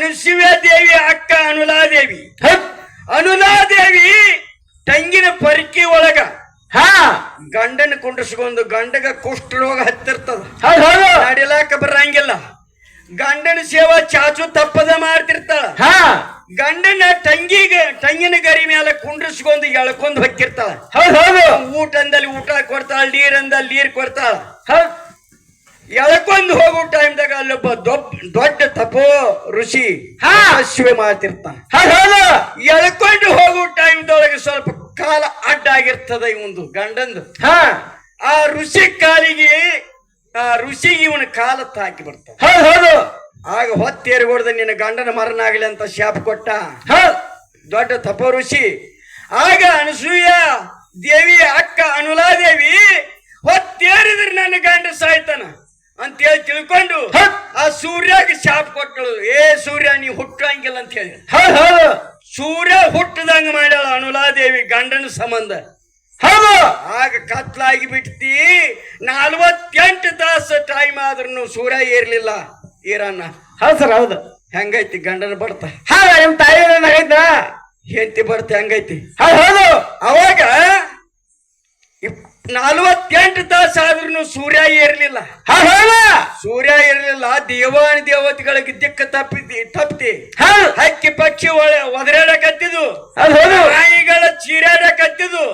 ಅನುಸೂಯ ದೇವಿ ಅಕ್ಕ ಅನುಲಾದೇವಿ. ಅನುಲಾದೇವಿ ತಂಗಿನ ಪರಿಕಿ ಒಳಗ ಗಂಡನ ಕುಂಡ್ರಿಸ್ಕೊಂಡು ಗಂಡಗ ಕುಷ್ಠರೋಗ ಹತ್ತಿರ್ತದ, ನಡಿಲಾಕ ಬರಂಗಿಲ್ಲ. ಗಂಡನ ಸೇವಾ ಚಾಚು ತಪ್ಪದ ಮಾಡ್ತಿರ್ತಾಳ. ಗಂಡನ ತಂಗಿನ ಗರಿ ಮೇಲೆ ಕುಂಡ್ರಿಸ್ಕೊಂಡು ಎಳ್ಕೊಂಡ್ ಹೊಕ್ಕಿರ್ತಾಳ. ಊಟ ಅಂದಲ್ಲಿ ಊಟ ಕೊಡ್ತಾಳ, ನೀರ್ ಅಂದಲ್ಲಿ ನೀರ್ ಕೊಡ್ತಾಳ. ಎಳ್ಕೊಂಡು ಹೋಗೋ ಟೈಮ್ದಾಗ ಅಲ್ಲೊಬ್ಬ ದೊಡ್ಡ ತಪೋ ಋಷಿ ಶಿವೆ ಮಾಡ್ತಿರ್ತಾನ. ಎಳ್ಕೊಂಡು ಹೋಗೋ ಟೈಮ್ದೊಳಗೆ ಸ್ವಲ್ಪ ಕಾಲ ಅಡ್ಡ ಆಗಿರ್ತದ ಇವಂದು ಗಂಡಂದು. ಆ ಋಷಿ ಕಾಲಿಗೆ ಇವನ ಕಾಲ ತಾಕಿ ಬರ್ತಾವ. ಆಗ ಹೊತ್ತೇರ್ಗೊಡ್ದ ನಿನ್ನ ಗಂಡನ ಮರಣ ಆಗ್ಲಿ ಅಂತ ಶಾಪ ಕೊಟ್ಟ ದೊಡ್ಡ ತಪೋ ಋಷಿ. ಆಗ ಅನಸೂಯ ದೇವಿ ಅಕ್ಕ ಅನುಲಾದೇವಿ ಹೊತ್ತೇರಿದ್ರೆ ನನ್ನ ಗಂಡ ಸಾಯ್ತಾನ ಅಂತೇಳಿ ತಿಳ್ಕೊಂಡು ಆ ಸೂರ್ಯಗೆ ಶಾಪ ಕೊಟ್ಟಳು. ಸೂರ್ಯ ನೀ ಹುಟ್ಟಂಗಿಲ್ಲ ಅಂತ ಹೇಳಿ ಸೂರ್ಯ ಹುಟ್ಟದಂಗ ಮಾಡ್ಯಾಳ ಅನುಲಾದೇವಿ ಗಂಡನ ಸಂಬಂಧ. ಆಗ ಕತ್ಲಾಗಿ ಬಿಡ್ತಿ. 48 ತಾಸು ಟೈಮ್ ಆದ್ರೂ ಸೂರ್ಯ ಏರ್ಲಿಲ್ಲ ಈರಣ್ಣ. ಸರ್ ಹೌದು. ಹೆಂಗೈತಿ ಗಂಡನ ಬರ್ತ ನಿಮ್ ತಾಯಿ ಹೆಂಡತಿ ಬರ್ತ ಹೆಂಗೈತಿ? ಹೌದು. ಅವಾಗ 48 ತಾಸು ಆದ್ರೂ ಸೂರ್ಯ ಏರ್ಲಿಲ್ಲ. ಸೂರ್ಯ ಇರಲಿಲ್ಲ. ದೇವಾನಿ ದೇವತೆಗಳಿಗೆ ದಿಕ್ಕ ತಪ್ಪಿ ಹಕ್ಕಿ ಪಕ್ಷಿ ಒದರಾಡಕತ್ತಿದ್ದು, ನಾಯಿಗಳ ಚೀರಾಡಕತ್ತಿದ್ದು,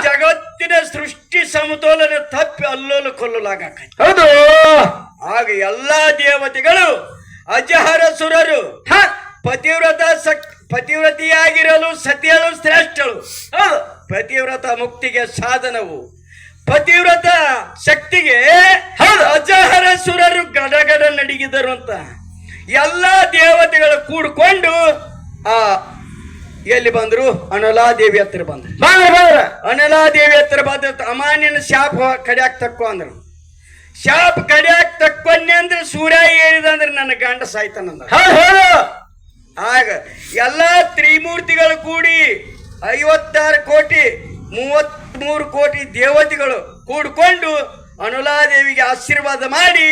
ಜಗತ್ತಿನ ಸೃಷ್ಟಿ ಸಮತೋಲನ ತಪ್ಪಿ ಅಲ್ಲೋಲು ಕೊಲ್ಲಲಾಗಕತ್ತಿ. ಹೌದು. ಆಗ ಎಲ್ಲಾ ದೇವತೆಗಳು ಅಜಹರ ಸುರರು ಪತಿವ್ರತಿಯಾಗಿರಲು ಸತಿಯಳು ಶ್ರೇಷ್ಠಳು. ಪತಿವ್ರತ ಮುಕ್ತಿಗೆ ಸಾಧನವು, ಪತಿವ್ರತ ಶಕ್ತಿಗೆ ಅಜಹರ ಸುರರು ಗಡಗಡ ನಡಿಗಿದರು ಅಂತ ಎಲ್ಲಾ ದೇವತೆಗಳು ಕೂಡ್ಕೊಂಡು ಎಲ್ಲಿ ಬಂದ್ರು? ಅನಲಾದೇವಿ ಹತ್ರ ಬಂದ್ರು. ಅನಲಾದೇವಿ ಹತ್ರ ಬಂದ ಅಮಾನ್ಯನ ಶಾಪ ಕಡಿಯಾಕ್ ತಕ್ಕೋ ಅಂದ್ರು. ಶಾಪ ಕಡಿಯಾಕ್ ತಕ್ಕೊನ್ನೆ ಅಂದ್ರೆ ಸೂರ್ಯ ಏರಿದಂದ್ರೆ ನನ್ನ ಗಂಡ ಸಾಯ್ತಾನಂದ. ಆಗ ಎಲ್ಲಾ ತ್ರಿಮೂರ್ತಿಗಳು ಕೂಡಿ 56 ಕೋಟಿ 33 ಕೋಟಿ ದೇವತೆಗಳು ಕೂಡ್ಕೊಂಡು ಅನುಲಾದೇವಿಗೆ ಆಶೀರ್ವಾದ ಮಾಡಿ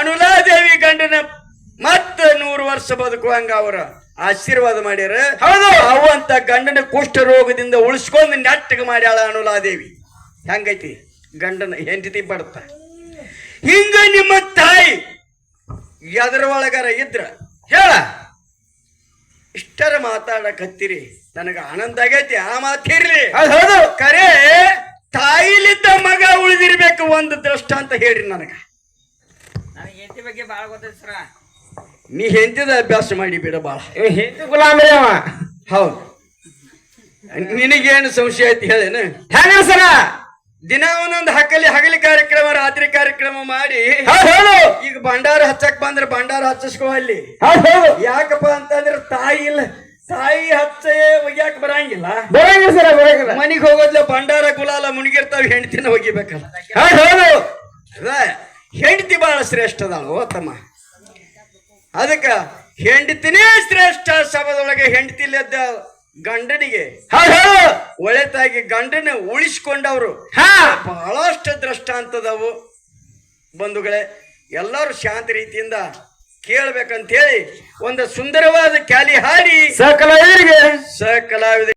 ಅನುಲಾದೇವಿ ಗಂಡನ ಮತ್ತ 100 ವರ್ಷ ಬದುಕುವಂಗ ಅವರ ಆಶೀರ್ವಾದ ಮಾಡ್ಯಾರ. ಅವಂತ ಗಂಡನ ಕುಷ್ಠ ರೋಗದಿಂದ ಉಳಿಸ್ಕೊಂಡು ನೆಟ್ಟಗೆ ಮಾಡ್ಯಾಳ ಅನುಲಾದೇವಿ. ಹೆಂಗೈತಿ ಗಂಡನ ಹೆಂಡತಿ ಬಡ್ತ. ಹಿಂಗ ನಿಮ್ಮ ತಾಯಿ ಎದರ ಒಳಗಾರ ಇದ್ರ ಹೇಳ. ಇಷ್ಟರ ಮಾತಾಡಕತ್ತೀರಿ, ನನಗ ಆನಂದ ಆಗೈತಿ. ಆ ಮಾತಿರ್ಲಿ. ಕರೆ ತಾಯಿಲಿದ್ದ ಮಗ ಉಳಿದಿರ್ಬೇಕು ಒಂದು ದೃಷ್ಟ ಅಂತ ಹೇಳ್ರಿ ನನಗ. ಹೆಂಡತಿ ಬಗ್ಗೆ ಬಾಳ ಗೊತ್ತೈತಿ ಸರ. ನೀ ಹೆಂಡತಿದ ಅಭ್ಯಾಸ ಮಾಡಿ ಬಿಡ ಬಾಳ. ಹೆಂಡತಿ ಗುಲಾಮರಿ ಅವ. ಹೌದು. ನಿನಗೇನು ಸಂಶಯ ಐತಿ ಹೇಳೇನು? ಹೆಂಗ ಸರ? ದಿನ ಒಂದೊಂದು ಹಗಲಿ ಕಾರ್ಯಕ್ರಮ ರಾತ್ರಿ ಕಾರ್ಯಕ್ರಮ ಮಾಡಿ ಈಗ ಭಂಡಾರ ಹಚ್ಚಕ್ ಬಂದ್ರೆ ಭಂಡಾರ ಹಚ್ಚಿಸ್ಕೋ ಅಲ್ಲಿ. ಯಾಕಪ್ಪ ಅಂತಂದ್ರೆ ತಾಯಿ ಇಲ್ಲ, ತಾಯಿ ಹಚ್ಚೆ ಒಗ್ಯಾಕ ಬರಂಗಿಲ್ಲ. ಮನಿಗ್ ಹೋಗೋದ್ಲ ಭಂಡಾರ ಗುಲಾಲ ಮುನಿಗಿರ್ತಾವ, ಹೆಂಡತಿನ ಒಗಿಬೇಕಲ್ಲ. ಹೆಂಡತಿ ಬಹಳ ಶ್ರೇಷ್ಠ ಅದಾಳು ತಮ್ಮ. ಅದಕ್ಕ ಹೆಂಡತಿನೇ ಶ್ರೇಷ್ಠ. ಸಭದೊಳಗೆ ಹೆಂಡತಿಲೆದ್ದ ಗಂಡನಿಗೆ ಒಳೆತಾಗಿ ಗಂಡನ ಉಳಿಸ್ಕೊಂಡವ್ರು ಬಹಳಷ್ಟು ದೃಷ್ಟಾಂತದವು. ಬಂಧುಗಳೇ, ಎಲ್ಲರೂ ಶಾಂತ ರೀತಿಯಿಂದ ಕೇಳ್ಬೇಕಂತ ಹೇಳಿ ಒಂದು ಸುಂದರವಾದ ಕ್ಯಾಲಿ ಹಾಡಿ ಸಕಲಾವಿದರಿಗೆ